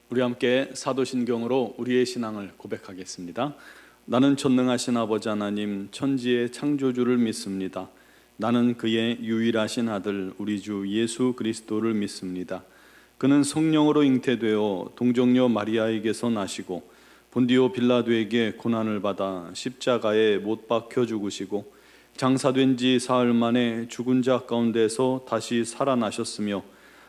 우리 함께 사도신경으로 우리의 신앙을 고백하겠습니다. 나는 전능하신 아버지 하나님 천지의 창조주를 믿습니다. 나는 그의 유일하신 아들 우리 주 예수 그리스도를 믿습니다. 그는 성령으로 잉태되어 동정녀 마리아에게서 나시고 본디오 빌라도에게 고난을 받아 십자가에 못 박혀 죽으시고 장사된 지 사흘 만에 죽은 자 가운데서 다시 살아나셨으며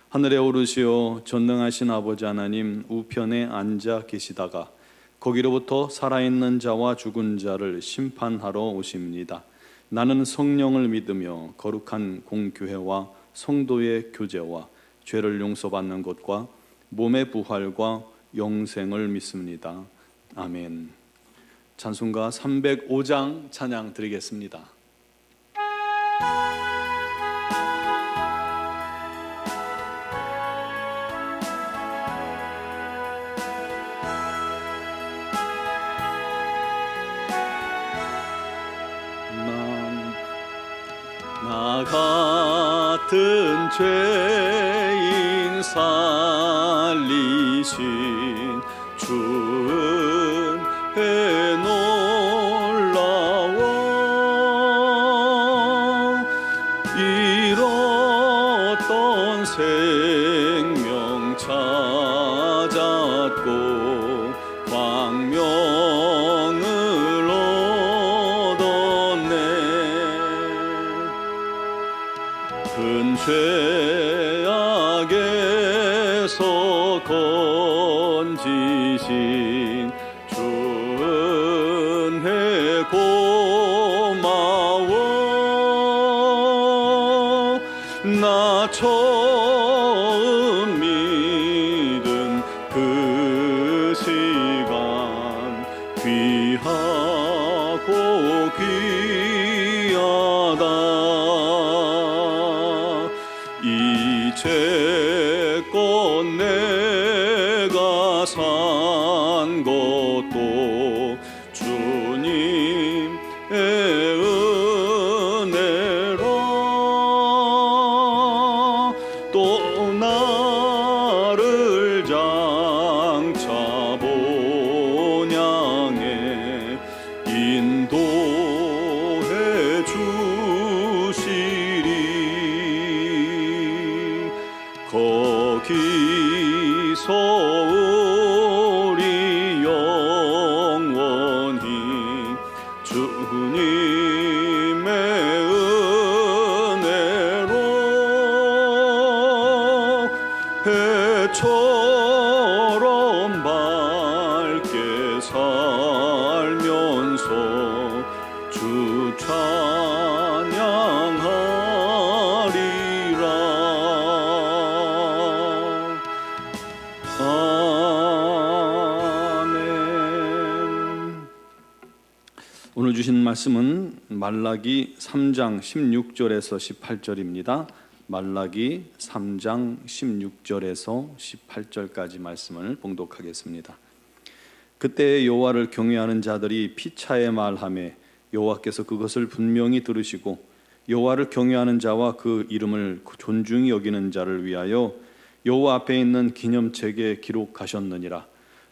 하늘에 오르시어 전능하신 아버지 하나님 우편에 앉아 계시다가 거기로부터 살아있는 자와 죽은 자를 심판하러 오십니다. 나는 성령을 믿으며 거룩한 공교회와 성도의 교제와 죄를 용서받는 것과 몸의 부활과 영생을 믿습니다. 아멘. 찬송가 305장 찬양 드리겠습니다. 나 같은 죄인 살리신 주 은혜 놀라워 잃었던 생명 찾았고 광명을 얻었네. 큰 죄악에서 건지신 주 은혜 고마워. 나 처음 믿은 그 시간 귀하고 귀하다. 이제껏 내가 산 것도 주님의 은혜라. 또 나를 장차 본향에 인도해 주시리. 거기서 우리 영원히 주님의 은혜로 해처럼 밝게 살면서 주 찬양하리라. 아멘. 오늘 주신 말씀은 말라기 3장 16절에서 18절입니다. 말라기 3장 16절에서 18절까지 말씀을 봉독하겠습니다. 그때 여호와를 경외하는 자들이 피차에 말하매 여호와께서 그것을 분명히 들으시고 여호와를 경외하는 자와 그 이름을 존중히 여기는 자를 위하여 여호와 앞에 있는 기념책에 기록하셨느니라.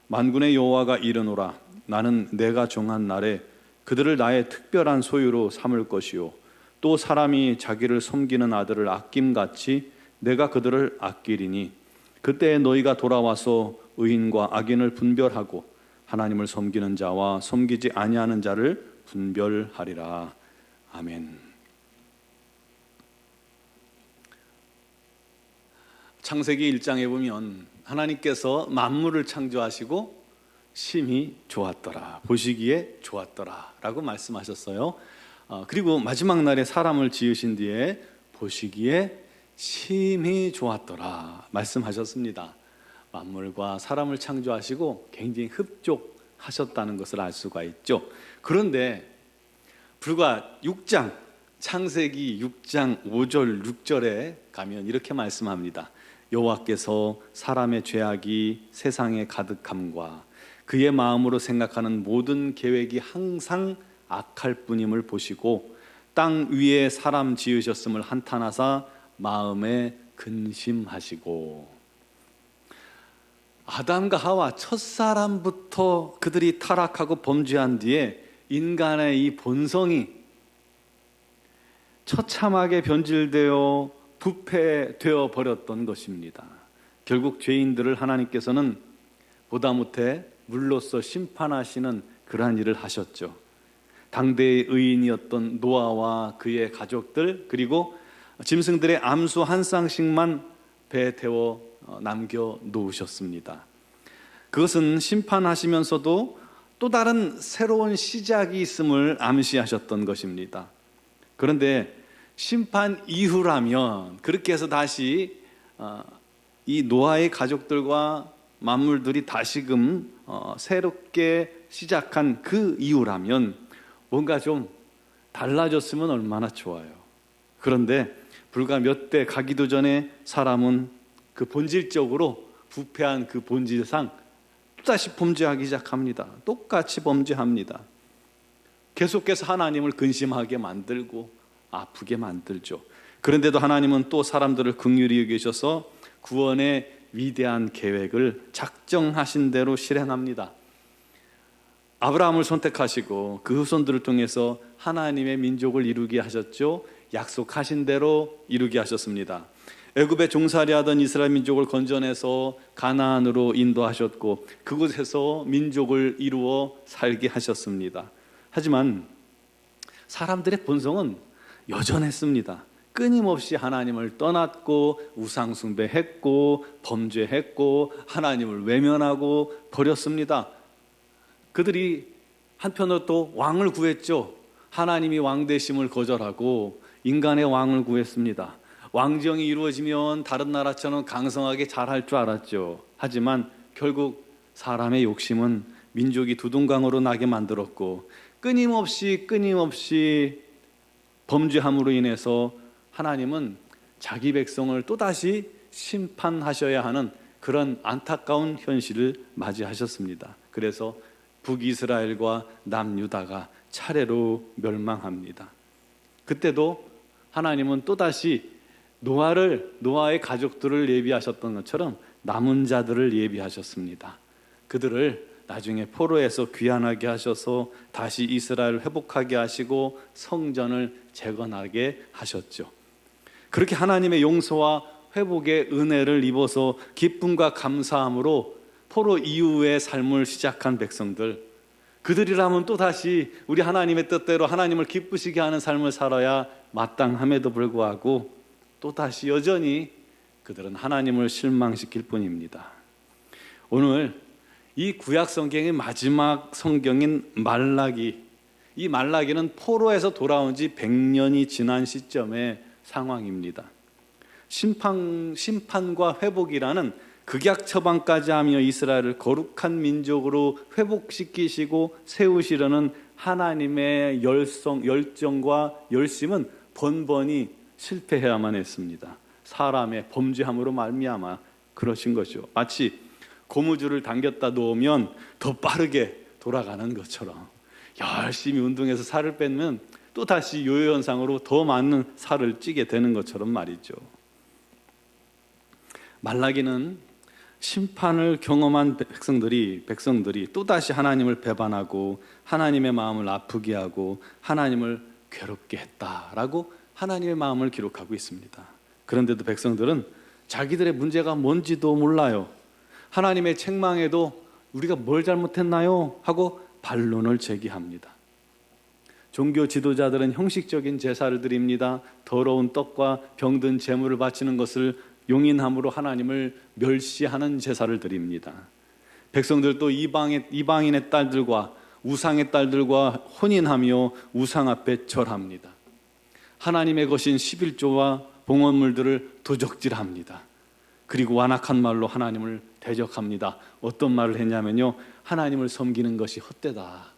만군의 여호와가 이르노라. 나는 내가 정한 날에 그들을 나의 특별한 소유로 삼을 것이요 또 사람이 자기를 섬기는 아들을 아낌같이 내가 그들을 아끼리니 그때 너희가 돌아와서 의인과 악인을 분별하고 하나님을 섬기는 자와 섬기지 아니하는 자를 분별하리라. 아멘. 창세기 1장에 보면 하나님께서 만물을 창조하시고 심히 좋았더라, 보시기에 좋았더라 라고 말씀하셨어요. 그리고 마지막 날에 사람을 지으신 뒤에 보시기에 심히 좋았더라 말씀하셨습니다. 만물과 사람을 창조하시고 굉장히 흡족하셨다는 것을 알 수가 있죠. 그런데 불과 6장, 창세기 6장 5절 6절에 가면 이렇게 말씀합니다. 여호와께서 사람의 죄악이 세상에 가득함과 그의 마음으로 생각하는 모든 계획이 항상 악할 뿐임을 보시고 땅 위에 사람 지으셨음을 한탄하사 마음에 근심하시고. 아담과 하와 첫사람부터 그들이 타락하고 범죄한 뒤에 인간의 이 본성이 처참하게 변질되어 부패되어 버렸던 것입니다. 결국 죄인들을 하나님께서는 보다 못해 물로써 심판하시는 그러한 일을 하셨죠. 당대의 의인이었던 노아와 그의 가족들, 그리고 짐승들의 암수 한 쌍씩만 배에 태워 남겨 놓으셨습니다. 그것은 심판하시면서도 또 다른 새로운 시작이 있음을 암시하셨던 것입니다. 그런데 심판 이후라면 그렇게 해서 다시 이 노아의 가족들과 만물들이 다시금 새롭게 시작한 그 이후라면 뭔가 좀 달라졌으면 얼마나 좋아요. 그런데 불과 몇 대 가기도 전에 사람은 그 본질적으로 부패한 그 본질상 또다시 범죄하기 시작합니다. 똑같이 범죄합니다. 계속해서 하나님을 근심하게 만들고 아프게 만들죠. 그런데도 하나님은 또 사람들을 긍휼히 여기셔서 구원의 위대한 계획을 작정하신 대로 실행합니다. 아브라함을 선택하시고 그 후손들을 통해서 하나님의 민족을 이루게 하셨죠. 약속하신 대로 이루게 하셨습니다. 애굽에 종살이하던 이스라엘 민족을 건져내서 가나안으로 인도하셨고 그곳에서 민족을 이루어 살게 하셨습니다. 하지만 사람들의 본성은 여전했습니다. 끊임없이 하나님을 떠났고 우상 숭배했고 범죄했고 하나님을 외면하고 버렸습니다. 그들이 한편으로 또 왕을 구했죠. 하나님이 왕 되심을 거절하고 인간의 왕을 구했습니다. 왕정이 이루어지면 다른 나라처럼 강성하게 잘할 줄 알았죠. 하지만 결국 사람의 욕심은 민족이 두둥강으로 나게 만들었고 끊임없이 범죄함으로 인해서 하나님은 자기 백성을 또다시 심판하셔야 하는 그런 안타까운 현실을 맞이하셨습니다. 그래서 북이스라엘과 남유다가 차례로 멸망합니다. 그때도 하나님은 또다시 노아의 가족들을 예비하셨던 것처럼 남은 자들을 예비하셨습니다. 그들을 나중에 포로에서 귀환하게 하셔서 다시 이스라엘을 회복하게 하시고 성전을 재건하게 하셨죠. 그렇게 하나님의 용서와 회복의 은혜를 입어서 기쁨과 감사함으로 포로 이후의 삶을 시작한 백성들, 그들이라면 또다시 우리 하나님의 뜻대로 하나님을 기쁘시게 하는 삶을 살아야 마땅함에도 불구하고 또다시 여전히 그들은 하나님을 실망시킬 뿐입니다. 오늘 이 구약 성경의 마지막 성경인 말라기, 이 말라기는 포로에서 돌아온 지 100년이 지난 시점의 상황입니다. 심판과 회복이라는 극약 처방까지 하며 이스라엘을 거룩한 민족으로 회복시키시고 세우시려는 하나님의 열정과 열심은 번번이 실패해야만 했습니다. 사람의 범죄함으로 말미암아 그러신 거죠. 마치 고무줄을 당겼다 놓으면 더 빠르게 돌아가는 것처럼 열심히 운동해서 살을 빼면 또다시 요요 현상으로 더 많은 살을 찌게 되는 것처럼 말이죠. 말라기는 심판을 경험한 백성들이 또다시 하나님을 배반하고 하나님의 마음을 아프게 하고 하나님을 괴롭게 했다라고 하나님의 마음을 기록하고 있습니다. 그런데도 백성들은 자기들의 문제가 뭔지도 몰라요. 하나님의 책망에도 우리가 뭘 잘못했나요? 하고 반론을 제기합니다. 종교 지도자들은 형식적인 제사를 드립니다. 더러운 떡과 병든 제물을 바치는 것을 용인함으로 하나님을 멸시하는 제사를 드립니다. 백성들도 이방인의 딸들과 우상의 딸들과 혼인하며 우상 앞에 절합니다. 하나님의 것인 11조와 봉헌물들을 도적질합니다. 그리고 완악한 말로 하나님을 대적합니다. 어떤 말을 했냐면요, 하나님을 섬기는 것이 헛되다.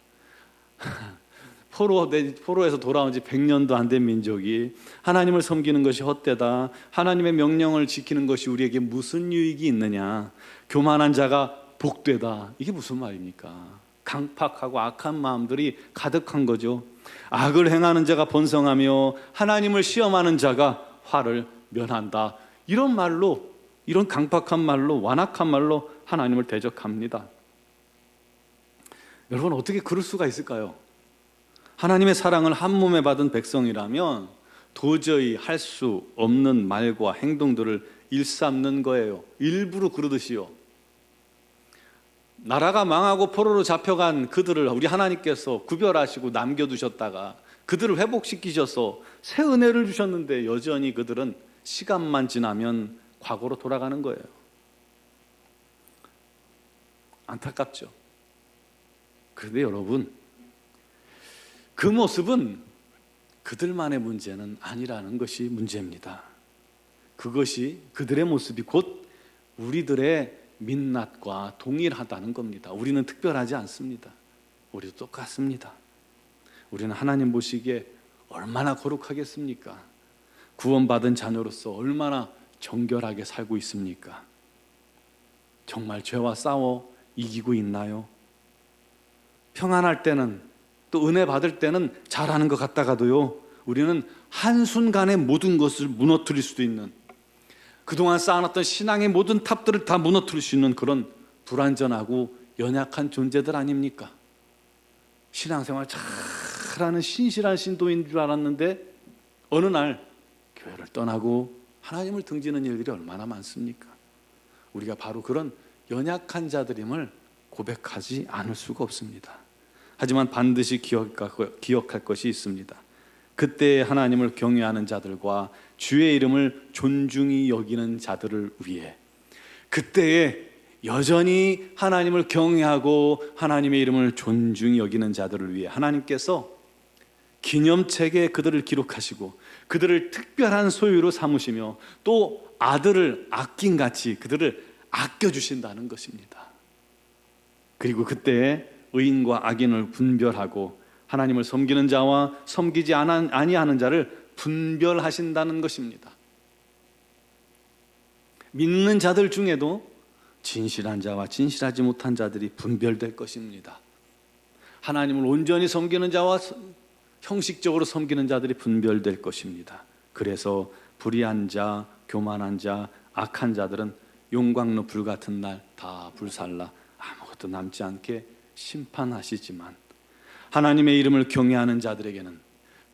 포로에서 돌아온 지 100년도 안 된 민족이 하나님을 섬기는 것이 헛되다. 하나님의 명령을 지키는 것이 우리에게 무슨 유익이 있느냐. 교만한 자가 복되다. 이게 무슨 말입니까? 강팍하고 악한 마음들이 가득한 거죠. 악을 행하는 자가 번성하며 하나님을 시험하는 자가 화를 면한다. 이런 말로 이런 강팍한 말로, 완악한 말로 하나님을 대적합니다. 여러분, 어떻게 그럴 수가 있을까요? 하나님의 사랑을 한 몸에 받은 백성이라면 도저히 할 수 없는 말과 행동들을 일삼는 거예요. 일부러 그러듯이요. 나라가 망하고 포로로 잡혀간 그들을 우리 하나님께서 구별하시고 남겨두셨다가 그들을 회복시키셔서 새 은혜를 주셨는데 여전히 그들은 시간만 지나면 과거로 돌아가는 거예요. 안타깝죠. 그런데 여러분, 그 모습은 그들만의 문제는 아니라는 것이 문제입니다. 그것이, 그들의 모습이 곧 우리들의 민낯과 동일하다는 겁니다. 우리는 특별하지 않습니다. 우리도 똑같습니다. 우리는 하나님 보시기에 얼마나 거룩하겠습니까? 구원받은 자녀로서 얼마나 정결하게 살고 있습니까? 정말 죄와 싸워 이기고 있나요? 평안할 때는, 또 은혜 받을 때는 잘하는 것 같다가도요, 우리는 한순간에 모든 것을 무너뜨릴 수도 있는, 그동안 쌓아놨던 신앙의 모든 탑들을 다 무너뜨릴 수 있는 그런 불완전하고 연약한 존재들 아닙니까? 신앙생활 잘하는 신실한 신도인 줄 알았는데 어느 날 교회를 떠나고 하나님을 등지는 일들이 얼마나 많습니까? 우리가 바로 그런 연약한 자들임을 고백하지 않을 수가 없습니다. 하지만 반드시 기억할 것이 있습니다. 그때 하나님을 경외하는 자들과 주의 이름을 존중히 여기는 자들을 위해, 그때에 여전히 하나님을 경외하고 하나님의 이름을 존중히 여기는 자들을 위해 하나님께서 기념책에 그들을 기록하시고 그들을 특별한 소유로 삼으시며 또 아들을 아낀 같이 그들을 아껴주신다는 것입니다. 그리고 그때에 의인과 악인을 분별하고 하나님을 섬기는 자와 섬기지 아니하는 자를 분별하신다는 것입니다. 믿는 자들 중에도 진실한 자와 진실하지 못한 자들이 분별될 것입니다. 하나님을 온전히 섬기는 자와 형식적으로 섬기는 자들이 분별될 것입니다. 그래서 불의한 자, 교만한 자, 악한 자들은 용광로 불같은 날 다 불살라 아무것도 남지 않게 심판하시지만, 하나님의 이름을 경외하는 자들에게는,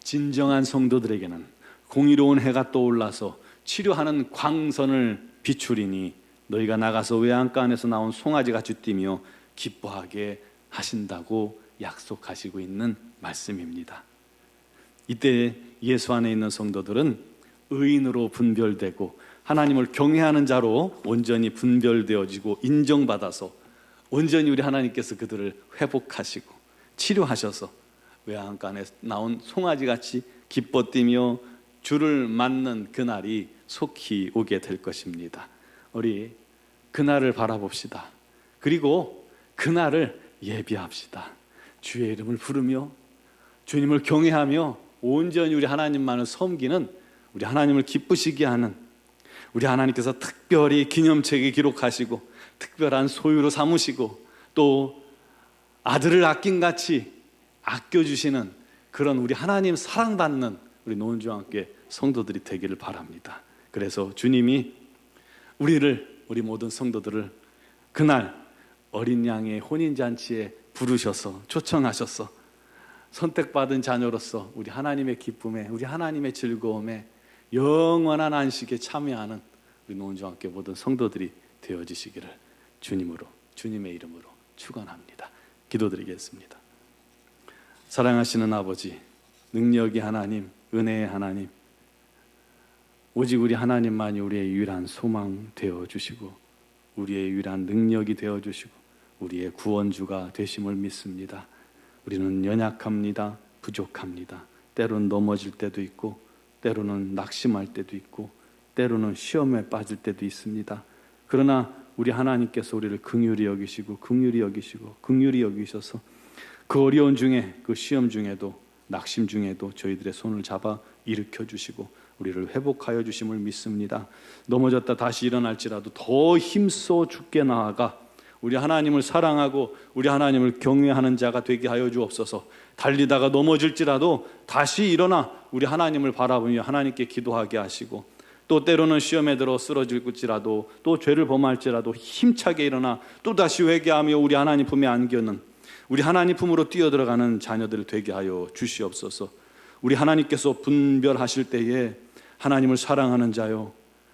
진정한 성도들에게는 공의로운 해가 떠올라서 치료하는 광선을 비추리니 너희가 나가서 외양가 안에서 나온 송아지같이 뛰며 기뻐하게 하신다고 약속하시고 있는 말씀입니다. 이때 예수 안에 있는 성도들은 의인으로 분별되고 하나님을 경외하는 자로 온전히 분별되어지고 인정받아서 온전히 우리 하나님께서 그들을 회복하시고 치료하셔서 외양간 안에 나온 송아지같이 기뻐 뛰며 주를 맞는 그날이 속히 오게 될 것입니다. 우리 그날을 바라봅시다. 그리고 그날을 예비합시다. 주의 이름을 부르며 주님을 경외하며 온전히 우리 하나님만을 섬기는, 우리 하나님을 기쁘시게 하는, 우리 하나님께서 특별히 기념책에 기록하시고 특별한 소유로 삼으시고 또 아들을 아낀 같이 아껴주시는 그런 우리 하나님 사랑받는 우리 노은주와 성도들이 되기를 바랍니다. 그래서 주님이 우리 모든 성도들을 그날 어린 양의 혼인잔치에 부르셔서 초청하셔서 선택받은 자녀로서 우리 하나님의 기쁨에, 우리 하나님의 즐거움에, 영원한 안식에 참여하는 우리 노은주와 모든 성도들이 되어지시기를 주님의 이름으로 축원합니다. 기도드리겠습니다. 사랑하시는 아버지, 능력의 하나님, 은혜의 하나님, 오직 우리 하나님만이 우리의 유일한 소망 되어주시고 우리의 유일한 능력이 되어주시고 우리의 구원주가 되심을 믿습니다. 우리는 연약합니다. 부족합니다. 때로는 넘어질 때도 있고 때로는 낙심할 때도 있고 때로는 시험에 빠질 때도 있습니다. 그러나 우리 하나님께서 우리를 긍휼히 여기시고 긍휼히 여기셔서 그 어려운 중에, 그 시험 중에도, 낙심 중에도 저희들의 손을 잡아 일으켜 주시고 우리를 회복하여 주심을 믿습니다. 넘어졌다 다시 일어날지라도 더 힘써 주께 나아가 우리 하나님을 사랑하고 우리 하나님을 경외하는 자가 되게 하여 주옵소서. 달리다가 넘어질지라도 다시 일어나 우리 하나님을 바라보며 하나님께 기도하게 하시고 또 때로는 시험에 들어 쓰러질지라도 또 죄를 범할지라도 힘차게 일어나 또다시 회개하며 우리 하나님 품에 안기는 우리 하나님 품으로 뛰어들어가는 자녀들 되게 하여 주시옵소서. 우리 하나님께서 분별하실 때에 하나님을 사랑하는 자요,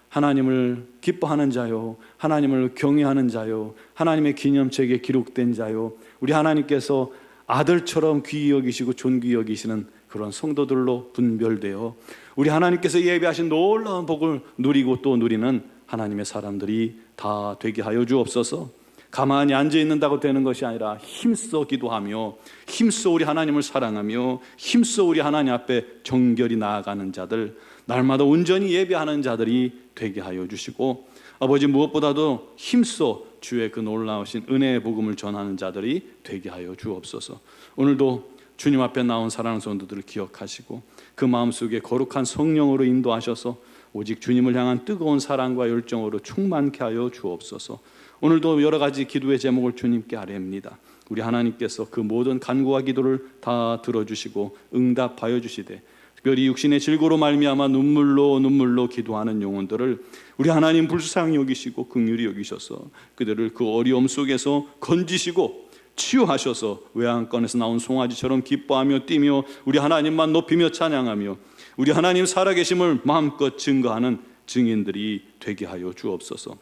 하나님을 기뻐하는 자요, 하나님을 경외하는 자요, 하나님의 기념책에 기록된 자요, 우리 하나님께서 아들처럼 귀히 여기시고 존귀히 여기시는 그런 성도들로 분별되어 우리 하나님께서 예비하신 놀라운 복을 누리고 또 누리는 하나님의 사람들이 다 되게 하여 주옵소서. 가만히 앉아있는다고 되는 것이 아니라 힘써 기도하며 힘써 우리 하나님을 사랑하며 힘써 우리 하나님 앞에 정결히 나아가는 자들, 날마다 온전히 예배하는 자들이 되게 하여 주시고, 아버지 무엇보다도 힘써 주의 그 놀라우신 은혜의 복음을 전하는 자들이 되게 하여 주옵소서. 오늘도 주님 앞에 나온 사랑하는 성도들을 기억하시고 그 마음속에 거룩한 성령으로 인도하셔서 오직 주님을 향한 뜨거운 사랑과 열정으로 충만케 하여 주옵소서. 오늘도 여러 가지 기도의 제목을 주님께 아뢰옵니다. 우리 하나님께서 그 모든 간구와 기도를 다 들어주시고 응답하여 주시되, 특별히 육신의 질고로 말미암아 눈물로 기도하는 영혼들을 우리 하나님 불쌍히 여기시고 긍휼히 여기셔서 그들을 그 어려움 속에서 건지시고 치유하셔서 외양간에서 나온 송아지처럼 기뻐하며 뛰며 우리 하나님만 높이며 찬양하며 우리 하나님 살아계심을 마음껏 증거하는 증인들이 되게 하여 주옵소서.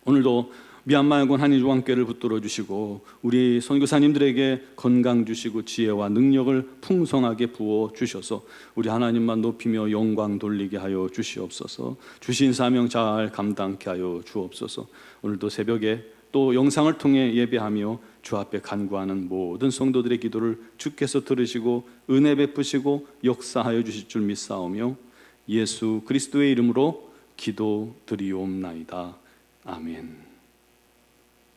오늘도 미얀마여군 한인중앙교회를 붙들어 주시고 우리 선교사님들에게 건강 주시고 지혜와 능력을 풍성하게 부어 주셔서 우리 하나님만 높이며 영광 돌리게 하여 주시옵소서. 주신 사명 잘 감당케 하여 주옵소서. 오늘도 새벽에 또 영상을 통해 예배하며 주 앞에 간구하는 모든 성도들의 기도를 주께서 들으시고 은혜 베푸시고 역사하여 주실 줄 믿사오며 예수 그리스도의 이름으로 기도드리옵나이다. 아멘.